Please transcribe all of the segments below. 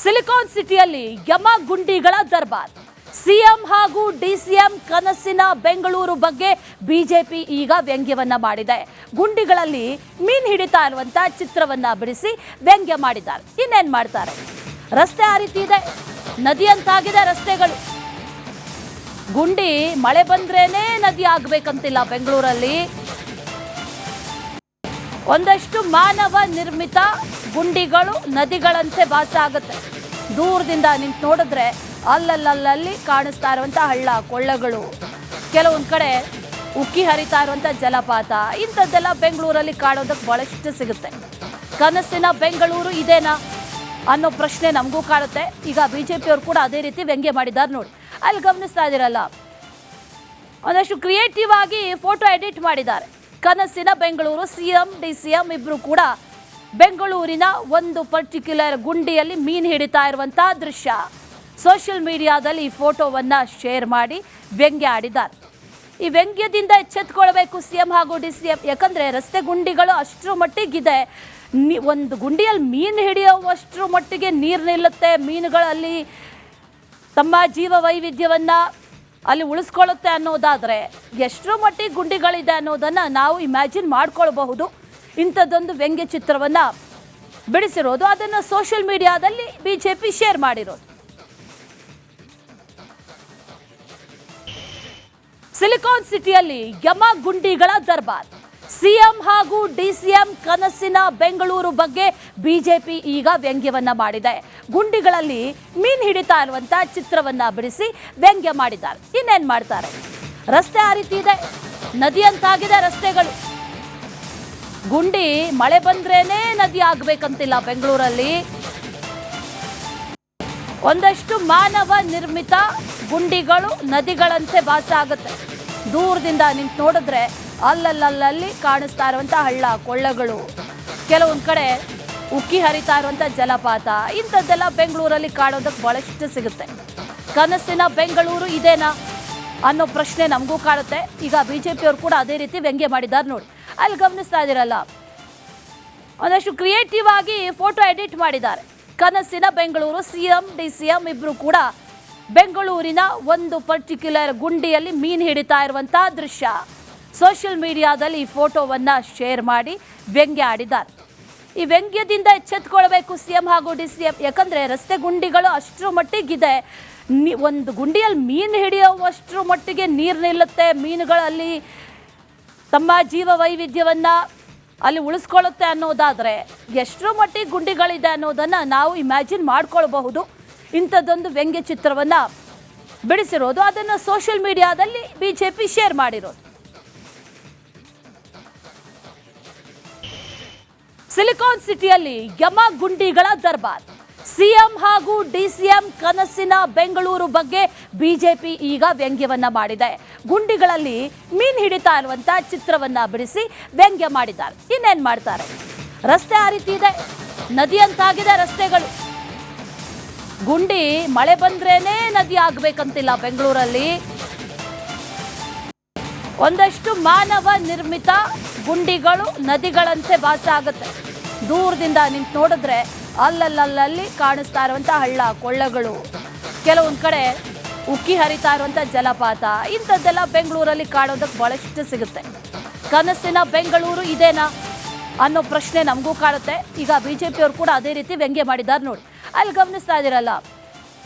Silicon ಸಿಟಿಯಲ್ಲಿ ಯಮ ಗುಂಡಿಗಳ ದರ್ಬಾರ್. CM ಹಾಗೂ DCM ಕನಸಿನ ಬೆಂಗಳೂರು ಬಗ್ಗೆ ಬಿಜೆಪಿ ಈಗ ವ್ಯಂಗ್ಯವನ್ನ ಮಾಡಿದೆ. ಗುಂಡಿಗಳಲ್ಲಿ ಮೀನ್ ಹಿಡಿತಾ ಇರುವಂತ ಚಿತ್ರವನ್ನ ಬಿಡಿಸಿ ವ್ಯಂಗ್ಯ ಮಾಡಿದ್ದಾರೆ. ಇನ್ನೇನ್ ಮಾಡ್ತಾರೆ? ರಸ್ತೆ ಆ ರೀತಿ ಇದೆ, ನದಿ ಅಂತಾಗಿದೆ ರಸ್ತೆಗಳು. ಗುಂಡಿ ಮಳೆ ಬಂದ್ರೇನೆ ನದಿ ಆಗ್ಬೇಕಂತಿಲ್ಲ ಬೆಂಗಳೂರಲ್ಲಿ. ಒಂದಷ್ಟು ಮಾನವ ನಿರ್ಮಿತ ಗುಂಡಿಗಳು ನದಿಗಳಂತೆ ಭಾಸ ಆಗುತ್ತೆ. ದೂರದಿಂದ ನಿಂತು ನೋಡಿದ್ರೆ ಅಲ್ಲಲ್ಲಿ ಕಾಣಿಸ್ತಾ ಇರುವಂಥ ಹಳ್ಳ ಕೊಳ್ಳಗಳು, ಕೆಲವೊಂದು ಕಡೆ ಉಕ್ಕಿ ಹರಿತಾ ಇರುವಂಥ ಜಲಪಾತ, ಇಂಥದ್ದೆಲ್ಲ ಬೆಂಗಳೂರಲ್ಲಿ ಕಾಣೋದಕ್ಕೆ ಬಹಳಷ್ಟು ಸಿಗುತ್ತೆ. ಕನಸಿನ ಬೆಂಗಳೂರು ಇದೇನಾ ಅನ್ನೋ ಪ್ರಶ್ನೆ ನಮಗೂ ಕಾಡುತ್ತೆ. ಈಗ ಬಿಜೆಪಿಯವರು ಕೂಡ ಅದೇ ರೀತಿ ವ್ಯಂಗ್ಯ ಮಾಡಿದ್ದಾರೆ ನೋಡಿ. ಅಲ್ಲಿ ಗಮನಿಸ್ತಾ ಇದ್ದೀರಲ್ಲ, ಒಂದಷ್ಟು ಕ್ರಿಯೇಟಿವ್ ಆಗಿ ಫೋಟೋ ಎಡಿಟ್ ಮಾಡಿದ್ದಾರೆ. ಕನಸಿನ ಬೆಂಗಳೂರು, ಸಿಎಂ ಡಿಸಿಎಂ ಇಬ್ರು ಕೂಡ ಬೆಂಗಳೂರಿನ ಒಂದು ಪರ್ಟಿಕ್ಯುಲರ್ ಗುಂಡಿಯಲ್ಲಿ ಮೀನು ಹಿಡಿತಾ ಇರುವಂತಹ ದೃಶ್ಯ ಸೋಷಿಯಲ್ ಮೀಡಿಯಾದಲ್ಲಿ ಈ ಫೋಟೋವನ್ನ ಶೇರ್ ಮಾಡಿ ವ್ಯಂಗ್ಯ ಆಡಿದ್ದಾರೆ. ಈ ವ್ಯಂಗ್ಯದಿಂದ ಎಚ್ಚೆತ್ತುಕೊಳ್ಬೇಕು ಸಿಎಂ ಹಾಗೂ ಡಿಸಿಎಂ. ಯಾಕಂದ್ರೆ ರಸ್ತೆ ಗುಂಡಿಗಳು ಅಷ್ಟರ ಮಟ್ಟಿಗಿದೆ, ಒಂದು ಗುಂಡಿಯಲ್ಲಿ ಮೀನು ಹಿಡಿಯುವಷ್ಟರ ಮಟ್ಟಿಗೆ ನೀರು ನಿಲ್ಲುತ್ತೆ. ಮೀನುಗಳಲ್ಲಿ ತಮ್ಮ ಜೀವ ವೈವಿಧ್ಯವನ್ನ ಅಲ್ಲಿ ಉಳಿಸ್ಕೊಳ್ಳುತ್ತೆ ಅನ್ನೋದಾದರೆ ಎಷ್ಟರ ಮಟ್ಟಿಗೆ ಗುಂಡಿಗಳಿದೆ ಅನ್ನೋದನ್ನು ನಾವು ಇಮ್ಯಾಜಿನ್ ಮಾಡ್ಕೊಳ್ಬಹುದು. ಇಂಥದ್ದೊಂದು ವ್ಯಂಗ್ಯ ಚಿತ್ರವನ್ನು ಬಿಡಿಸಿರೋದು, ಅದನ್ನು ಸೋಷಿಯಲ್ ಮೀಡಿಯಾದಲ್ಲಿ ಬಿಜೆಪಿ ಶೇರ್ ಮಾಡಿರೋದು. ಸಿಲಿಕಾನ್ ಸಿಟಿಯಲ್ಲಿ ಯಮ ಗುಂಡಿಗಳ ದರ್ಬಾರ್. ಸಿಎಂ ಹಾಗೂ ಡಿಸಿಎಂ ಕನಸಿನ ಬೆಂಗಳೂರು ಬಗ್ಗೆ ಬಿಜೆಪಿ ಈಗ ವ್ಯಂಗ್ಯವನ್ನ ಮಾಡಿದೆ. ಗುಂಡಿಗಳಲ್ಲಿ ಮೀನ್ ಹಿಡಿತಾ ಇರುವಂತ ಚಿತ್ರವನ್ನ ಬಿಡಿಸಿ ವ್ಯಂಗ್ಯ ಮಾಡಿದ್ದಾರೆ. ಇನ್ನೇನ್ ಮಾಡ್ತಾರೆ? ರಸ್ತೆ ಆ ರೀತಿ ಇದೆ, ನದಿ ಅಂತಾಗಿದೆ ರಸ್ತೆಗಳು. ಗುಂಡಿ ಮಳೆ ಬಂದ್ರೇನೆ ನದಿ ಆಗ್ಬೇಕಂತಿಲ್ಲ ಬೆಂಗಳೂರಲ್ಲಿ. ಒಂದಷ್ಟು ಮಾನವ ನಿರ್ಮಿತ ಗುಂಡಿಗಳು ನದಿಗಳಂತೆ ಭಾಸ ಆಗುತ್ತೆ. ದೂರದಿಂದ ನಿಂತು ನೋಡಿದ್ರೆ ಅಲ್ಲಲ್ಲಿ ಕಾಣಿಸ್ತಾ ಇರುವಂಥ ಹಳ್ಳ ಕೊಳ್ಳಗಳು, ಕೆಲವೊಂದು ಕಡೆ ಉಕ್ಕಿ ಹರಿತಾ ಇರುವಂಥ ಜಲಪಾತ, ಇಂಥದ್ದೆಲ್ಲ ಬೆಂಗಳೂರಲ್ಲಿ ಕಾಣೋದಕ್ಕೆ ಬಹಳಷ್ಟು ಸಿಗುತ್ತೆ. ಕನಸಿನ ಬೆಂಗಳೂರು ಇದೇನಾ ಅನ್ನೋ ಪ್ರಶ್ನೆ ನಮಗೂ ಕಾಡುತ್ತೆ. ಈಗ ಬಿಜೆಪಿಯವರು ಕೂಡ ಅದೇ ರೀತಿ ವ್ಯಂಗ್ಯ ಮಾಡಿದ್ದಾರೆ ನೋಡಿ. ಅಲ್ಲಿ ಗಮನಿಸ್ತಾ ಇದ್ದೀರಲ್ಲ, ಒಂದಷ್ಟು ಕ್ರಿಯೇಟಿವ್ ಆಗಿ ಫೋಟೋ ಎಡಿಟ್ ಮಾಡಿದ್ದಾರೆ. ಕನಸಿನ ಬೆಂಗಳೂರು, ಸಿಎಂ ಡಿಸಿಎಂ ಇಬ್ರು ಕೂಡ ಬೆಂಗಳೂರಿನ ಒಂದು ಪರ್ಟಿಕ್ಯುಲರ್ ಗುಂಡಿಯಲ್ಲಿ ಮೀನು ಹಿಡಿತಾ ಇರುವಂತಹ ದೃಶ್ಯ ಸೋಷಿಯಲ್ ಮೀಡಿಯಾದಲ್ಲಿ ಈ ಫೋಟೋವನ್ನ ಶೇರ್ ಮಾಡಿ ವ್ಯಂಗ್ಯ ಆಡಿದ್ದಾರೆ. ಈ ವ್ಯಂಗ್ಯದಿಂದ ಎಚ್ಚೆತ್ತುಕೊಳ್ಬೇಕು ಸಿಎಂ ಹಾಗೂ ಡಿಸಿಎಂ. ಯಾಕಂದ್ರೆ ರಸ್ತೆ ಗುಂಡಿಗಳು ಅಷ್ಟರ ಮಟ್ಟಿಗಿದೆ, ಒಂದು ಗುಂಡಿಯಲ್ಲಿ ಮೀನು ಹಿಡಿಯುವಷ್ಟರ ಮಟ್ಟಿಗೆ ನೀರು ನಿಲ್ಲುತ್ತೆ. ಮೀನುಗಳಲ್ಲಿ ತಮ್ಮ ಜೀವ ವೈವಿಧ್ಯವನ್ನ ಅಲ್ಲಿ ಉಳಿಸ್ಕೊಳ್ಳುತ್ತೆ ಅನ್ನೋದಾದರೆ ಎಷ್ಟರ ಮಟ್ಟಿಗೆ ಗುಂಡಿಗಳಿದೆ ಅನ್ನೋದನ್ನು ನಾವು ಇಮ್ಯಾಜಿನ್ ಮಾಡ್ಕೊಳ್ಬಹುದು. ಇಂಥದ್ದೊಂದು ವ್ಯಂಗ್ಯ ಚಿತ್ರವನ್ನ ಬಿಡಿಸಿರೋದು, ಅದನ್ನು ಸೋಷಿಯಲ್ ಮೀಡಿಯಾದಲ್ಲಿ ಬಿಜೆಪಿ ಶೇರ್ ಮಾಡಿರೋದು. ಸಿಲಿಕಾನ್ ಸಿಟಿಯಲ್ಲಿ ಯಮ ಗುಂಡಿಗಳ ದರ್ಬಾರ್. ಸಿಎಂ ಹಾಗೂ ಡಿಸಿಎಂ ಕನಸಿನ ಬೆಂಗಳೂರು ಬಗ್ಗೆ ಬಿಜೆಪಿ ಈಗ ವ್ಯಂಗ್ಯವನ್ನ ಮಾಡಿದೆ. ಗುಂಡಿಗಳಲ್ಲಿ ಮೀನ್ ಹಿಡಿತಾ ಇರುವಂತ ಚಿತ್ರವನ್ನ ಬಿಡಿಸಿ ವ್ಯಂಗ್ಯ ಮಾಡಿದ್ದಾರೆ. ಇನ್ನೇನ್ ಮಾಡ್ತಾರೆ? ರಸ್ತೆ ಆ ರೀತಿ ಇದೆ, ನದಿ ಅಂತಾಗಿದೆ ರಸ್ತೆಗಳು. ಗುಂಡಿ ಮಳೆ ಬಂದ್ರೇನೆ ನದಿ ಆಗ್ಬೇಕಂತಿಲ್ಲ ಬೆಂಗಳೂರಲ್ಲಿ. ಒಂದಷ್ಟು ಮಾನವ ನಿರ್ಮಿತ ಗುಂಡಿಗಳು ನದಿಗಳಂತೆ ಭಾಸ ಆಗುತ್ತೆ. ದೂರದಿಂದ ನಿಂತು ನೋಡಿದ್ರೆ ಅಲ್ಲಲ್ಲಿ ಕಾಣಿಸ್ತಾ ಇರುವಂಥ ಹಳ್ಳ ಕೊಳ್ಳಗಳು, ಕೆಲವೊಂದು ಕಡೆ ಉಕ್ಕಿ ಹರಿತಾ ಇರುವಂಥ ಜಲಪಾತ, ಇಂಥದ್ದೆಲ್ಲ ಬೆಂಗಳೂರಲ್ಲಿ ಕಾಣೋದಕ್ಕೆ ಬಹಳಷ್ಟು ಸಿಗುತ್ತೆ. ಕನಸಿನ ಬೆಂಗಳೂರು ಇದೇನಾ ಅನ್ನೋ ಪ್ರಶ್ನೆ ನಮಗೂ ಕಾಡುತ್ತೆ. ಈಗ ಬಿಜೆಪಿಯವರು ಕೂಡ ಅದೇ ರೀತಿ ವ್ಯಂಗ್ಯ ಮಾಡಿದ್ದಾರೆ ನೋಡಿ. ಅಲ್ಲಿ ಗಮನಿಸ್ತಾ ಇದ್ದೀರಲ್ಲ,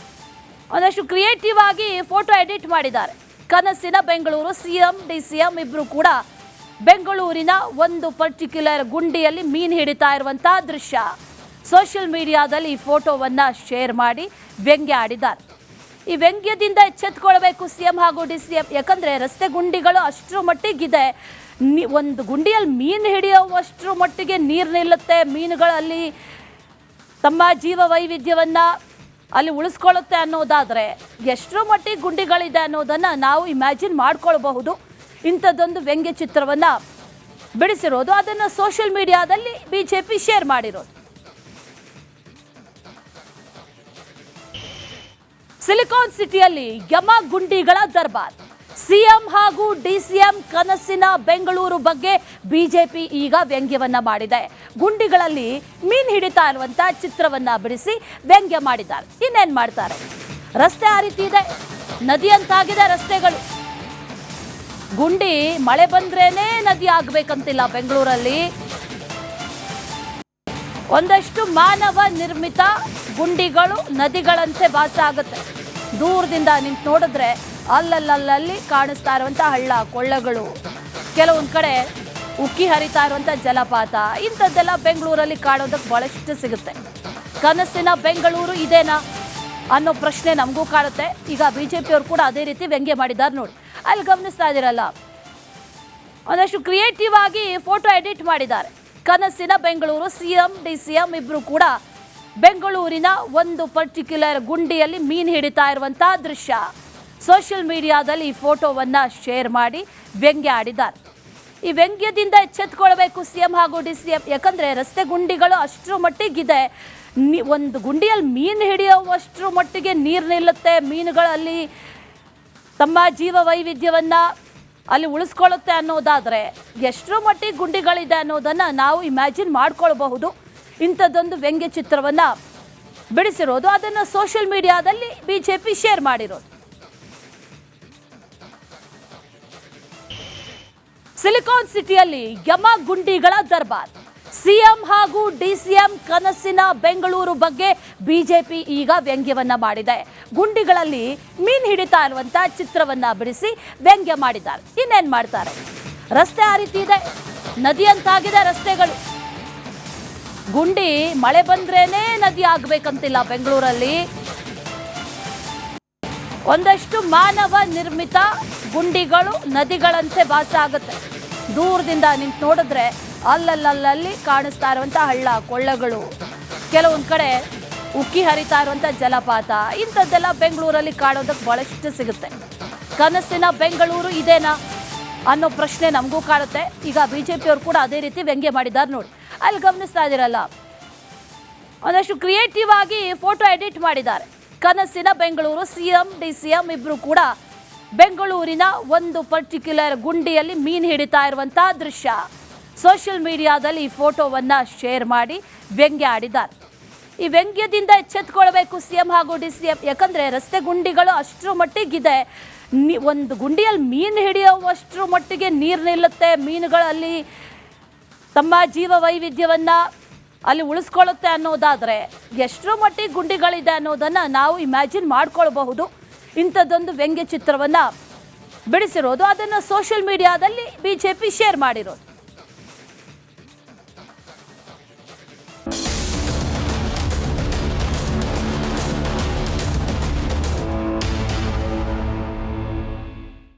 ಒಂದಷ್ಟು ಕ್ರಿಯೇಟಿವ್ ಆಗಿ ಫೋಟೋ ಎಡಿಟ್ ಮಾಡಿದ್ದಾರೆ. ಕನಸಿನ ಬೆಂಗಳೂರು, ಸಿಎಂ ಡಿಸಿಎಂ ಇಬ್ರು ಕೂಡ ಬೆಂಗಳೂರಿನ ಒಂದು ಪರ್ಟಿಕ್ಯುಲರ್ ಗುಂಡಿಯಲ್ಲಿ ಮೀನು ಹಿಡಿತಾ ಇರುವಂತಹ ದೃಶ್ಯ ಸೋಷಿಯಲ್ ಮೀಡಿಯಾದಲ್ಲಿ ಈ ಫೋಟೋವನ್ನ ಶೇರ್ ಮಾಡಿ ವ್ಯಂಗ್ಯ ಆಡಿದ್ದಾರೆ. ಈ ವ್ಯಂಗ್ಯದಿಂದ ಎಚ್ಚೆತ್ತುಕೊಳ್ಬೇಕು ಸಿಎಂ ಹಾಗೂ ಡಿಸಿಎಂ. ಯಾಕಂದ್ರೆ ರಸ್ತೆ ಗುಂಡಿಗಳು ಅಷ್ಟರ ಮಟ್ಟಿಗಿದೆ, ಒಂದು ಗುಂಡಿಯಲ್ಲಿ ಮೀನು ಹಿಡಿಯುವಷ್ಟರ ಮಟ್ಟಿಗೆ ನೀರು ನಿಲ್ಲುತ್ತೆ. ಮೀನುಗಳಲ್ಲಿ ತಮ್ಮ ಜೀವ ವೈವಿಧ್ಯವನ್ನ ಅಲ್ಲಿ ಉಳಿಸ್ಕೊಳ್ಳುತ್ತೆ ಅನ್ನೋದಾದರೆ ಎಷ್ಟರ ಮಟ್ಟಿಗೆ ಗುಂಡಿಗಳಿದೆ ಅನ್ನೋದನ್ನು ನಾವು ಇಮ್ಯಾಜಿನ್ ಮಾಡ್ಕೊಳ್ಬಹುದು. ಇಂಥದ್ದೊಂದು ವ್ಯಂಗ್ಯ ಚಿತ್ರವನ್ನ ಬಿಡಿಸಿರೋದು, ಅದನ್ನು ಸೋಷಿಯಲ್ ಮೀಡಿಯಾದಲ್ಲಿ ಬಿಜೆಪಿ ಶೇರ್ ಮಾಡಿರೋದು. ಸಿಲಿಕಾನ್ ಸಿಟಿಯಲ್ಲಿ ಯಮ ಗುಂಡಿಗಳ ದರ್ಬಾರ್. ಸಿಎಂ ಹಾಗೂ ಡಿಸಿಎಂ ಕನಸಿನ ಬೆಂಗಳೂರು ಬಗ್ಗೆ ಬಿಜೆಪಿ ಈಗ ವ್ಯಂಗ್ಯವನ್ನ ಮಾಡಿದೆ. ಗುಂಡಿಗಳಲ್ಲಿ ಮೀನು ಹಿಡಿತಾ ಇರುವಂತ ಚಿತ್ರವನ್ನ ಬಿಡಿಸಿ ವ್ಯಂಗ್ಯ ಮಾಡಿದ್ದಾರೆ. ಇನ್ನೇನ್ ಮಾಡ್ತಾರೆ? ರಸ್ತೆ ಆ ರೀತಿ ಇದೆ, ನದಿ ಅಂತಾಗಿದೆ ರಸ್ತೆಗಳು. ಗುಂಡಿ ಮಳೆ ಬಂದ್ರೇನೆ ನದಿ ಆಗ್ಬೇಕಂತಿಲ್ಲ ಬೆಂಗಳೂರಲ್ಲಿ. ಒಂದಷ್ಟು ಮಾನವ ನಿರ್ಮಿತ ಗುಂಡಿಗಳು ನದಿಗಳಂತೆ ಭಾಸ ಆಗುತ್ತೆ. ದೂರದಿಂದ ನಿಂತು ನೋಡಿದ್ರೆ ಅಲ್ಲಲ್ಲಿ ಕಾಣಿಸ್ತಾ ಇರುವಂತ ಹಳ್ಳ ಕೊಳ್ಳಗಳು, ಕೆಲವೊಂದು ಕಡೆ ಉಕ್ಕಿ ಹರಿತಾ ಇರುವಂತ ಜಲಪಾತ, ಇಂಥದ್ದೆಲ್ಲ ಬೆಂಗಳೂರಲ್ಲಿ ಕಾಣೋದಕ್ಕೆ ಬಹಳಷ್ಟು ಸಿಗುತ್ತೆ. ಕನಸಿನ ಬೆಂಗಳೂರು ಇದೇನಾ ಅನ್ನೋ ಪ್ರಶ್ನೆ ನಮಗೂ ಕಾಡುತ್ತೆ. ಈಗ ಬಿಜೆಪಿಯವರು ಕೂಡ ಅದೇ ರೀತಿ ವ್ಯಂಗ್ಯ ಮಾಡಿದ್ದಾರೆ ನೋಡಿ. ಅಲ್ಲಿ ಗಮನಿಸ್ತಾ ಇದ್ದೀರಲ್ಲ, ಒಂದಷ್ಟು ಕ್ರಿಯೇಟಿವ್ ಆಗಿ ಫೋಟೋ ಎಡಿಟ್ ಮಾಡಿದ್ದಾರೆ. ಕನಸಿನ ಬೆಂಗಳೂರು, ಸಿಎಂ ಡಿಸಿಎಂ ಇಬ್ರು ಕೂಡ ಬೆಂಗಳೂರಿನ ಒಂದು ಪರ್ಟಿಕ್ಯುಲರ್ ಗುಂಡಿಯಲ್ಲಿ ಮೀನು ಹಿಡಿತಾ ಇರುವಂತಹ ದೃಶ್ಯ ಸೋಷಿಯಲ್ ಮೀಡಿಯಾದಲ್ಲಿ ಈ ಫೋಟೋವನ್ನ ಶೇರ್ ಮಾಡಿ ವ್ಯಂಗ್ಯ ಆಡಿದ್ದಾರೆ. ಈ ವ್ಯಂಗ್ಯದಿಂದ ಎಚ್ಚೆತ್ತುಕೊಳ್ಬೇಕು ಸಿಎಂ ಹಾಗೂ ಡಿಸಿಎಂ. ಯಾಕಂದ್ರೆ ರಸ್ತೆ ಗುಂಡಿಗಳು ಅಷ್ಟರ ಮಟ್ಟಿಗಿದೆ, ಒಂದು ಗುಂಡಿಯಲ್ಲಿ ಮೀನು ಹಿಡಿಯುವಷ್ಟರ ಮಟ್ಟಿಗೆ ನೀರು ನಿಲ್ಲುತ್ತೆ. ಮೀನುಗಳಲ್ಲಿ ತಮ್ಮ ಜೀವ ವೈವಿಧ್ಯವನ್ನ ಅಲ್ಲಿ ಉಳಿಸ್ಕೊಳ್ಳುತ್ತೆ ಅನ್ನೋದಾದ್ರೆ ಎಷ್ಟರ ಮಟ್ಟಿಗೆ ಗುಂಡಿಗಳಿದೆ ಅನ್ನೋದನ್ನ ನಾವು ಇಮ್ಯಾಜಿನ್ ಮಾಡ್ಕೊಳ್ಬಹುದು. ಇಂಥದ್ದೊಂದು ವ್ಯಂಗ್ಯ ಚಿತ್ರವನ್ನ ಬಿಡಿಸಿರೋದು, ಅದನ್ನ ಸೋಷಿಯಲ್ ಮೀಡಿಯಾದಲ್ಲಿ ಬಿಜೆಪಿ ಶೇರ್ ಮಾಡಿರೋದು. ಸಿಲಿಕಾನ್ ಸಿಟಿಯಲ್ಲಿ ಯಮ ಗುಂಡಿಗಳ ದರ್ಬಾರ್. ಸಿಎಂ ಹಾಗೂ ಡಿಸಿಎಂ ಕನಸಿನ ಬೆಂಗಳೂರು ಬಗ್ಗೆ ಬಿಜೆಪಿ ಈಗ ವ್ಯಂಗ್ಯವನ್ನ ಮಾಡಿದೆ. ಗುಂಡಿಗಳಲ್ಲಿ ಮೀನು ಹಿಡಿತಾ ಇರುವಂತ ಚಿತ್ರವನ್ನ ಬಿಡಿಸಿ ವ್ಯಂಗ್ಯ ಮಾಡಿದ್ದಾರೆ. ಇನ್ನೇನ್ ಮಾಡ್ತಾರೆ? ರಸ್ತೆ ಆ ರೀತಿ ಇದೆ, ನದಿ ಅಂತಾಗಿದೆ ರಸ್ತೆಗಳು. ಗುಂಡಿ ಮಳೆ ಬಂದ್ರೇನೆ ನದಿ ಆಗ್ಬೇಕಂತಿಲ್ಲ ಬೆಂಗಳೂರಲ್ಲಿ. ಒಂದಷ್ಟು ಮಾನವ ನಿರ್ಮಿತ ಗುಂಡಿಗಳು ನದಿಗಳಂತೆ ಭಾಸ ಆಗುತ್ತೆ. ದೂರದಿಂದ ನಿಂತು ನೋಡಿದ್ರೆ ಅಲ್ಲಲ್ಲಿ ಕಾಣಿಸ್ತಾ ಇರುವಂತ ಹಳ್ಳ ಕೊಳ್ಳಗಳು, ಕೆಲವೊಂದು ಕಡೆ ಉಕ್ಕಿ ಹರಿತಾ ಇರುವಂತ ಜಲಪಾತ, ಇಂಥದ್ದೆಲ್ಲ ಬೆಂಗಳೂರಲ್ಲಿ ಕಾಣೋದಕ್ಕೆ ಬಹಳಷ್ಟು ಸಿಗುತ್ತೆ. ಕನಸಿನ ಬೆಂಗಳೂರು ಇದೇನಾ ಅನ್ನೋ ಪ್ರಶ್ನೆ ನಮಗೂ ಕಾಡುತ್ತೆ. ಈಗ ಬಿಜೆಪಿಯವರು ಕೂಡ ಅದೇ ರೀತಿ ವ್ಯಂಗ್ಯ ಮಾಡಿದ್ದಾರೆ ನೋಡಿ. ಅಲ್ಲಿ ಗಮನಿಸ್ತಾ ಇದ್ದೀರಲ್ಲ, ಒಂದಷ್ಟು ಕ್ರಿಯೇಟಿವ್ ಆಗಿ ಫೋಟೋ ಎಡಿಟ್ ಮಾಡಿದ್ದಾರೆ. ಕನಸಿನ ಬೆಂಗಳೂರು, ಸಿಎಂ ಡಿಸಿಎಂ ಇಬ್ರು ಕೂಡ ಬೆಂಗಳೂರಿನ ಒಂದು ಪರ್ಟಿಕ್ಯುಲರ್ ಗುಂಡಿಯಲ್ಲಿ ಮೀನು ಹಿಡಿತಾ ಇರುವಂತಹ ದೃಶ್ಯ ಸೋಷಿಯಲ್ ಮೀಡಿಯಾದಲ್ಲಿ ಈ ಫೋಟೋವನ್ನ ಶೇರ್ ಮಾಡಿ ವ್ಯಂಗ್ಯ ಆಡಿದ್ದಾರೆ. ಈ ವ್ಯಂಗ್ಯದಿಂದ ಎಚ್ಚೆತ್ತುಕೊಳ್ಬೇಕು ಸಿಎಂ ಹಾಗೂ ಡಿಸಿಎಂ. ಯಾಕಂದ್ರೆ ರಸ್ತೆ ಗುಂಡಿಗಳು ಅಷ್ಟರ ಮಟ್ಟಿಗಿದೆ, ಒಂದು ಗುಂಡಿಯಲ್ಲಿ ಮೀನು ಹಿಡಿಯುವಷ್ಟರ ಮಟ್ಟಿಗೆ ನೀರು ನಿಲ್ಲುತ್ತೆ. ಮೀನುಗಳಲ್ಲಿ ತಮ್ಮ ಜೀವ ವೈವಿಧ್ಯವನ್ನ ಅಲ್ಲಿ ಉಳಿಸ್ಕೊಳ್ಳುತ್ತೆ ಅನ್ನೋದಾದ್ರೆ ಎಷ್ಟರ ಮಟ್ಟಿಗೆ ಗುಂಡಿಗಳಿದೆ ಅನ್ನೋದನ್ನ ನಾವು ಇಮ್ಯಾಜಿನ್ ಮಾಡ್ಕೊಳ್ಬಹುದು. ಇಂಥದ್ದೊಂದು ವ್ಯಂಗ್ಯ ಚಿತ್ರವನ್ನ ಬಿಡಿಸಿರೋದು, ಅದನ್ನು ಸೋಷಿಯಲ್ ಮೀಡಿಯಾದಲ್ಲಿ ಬಿಜೆಪಿ ಶೇರ್ ಮಾಡಿರೋದು.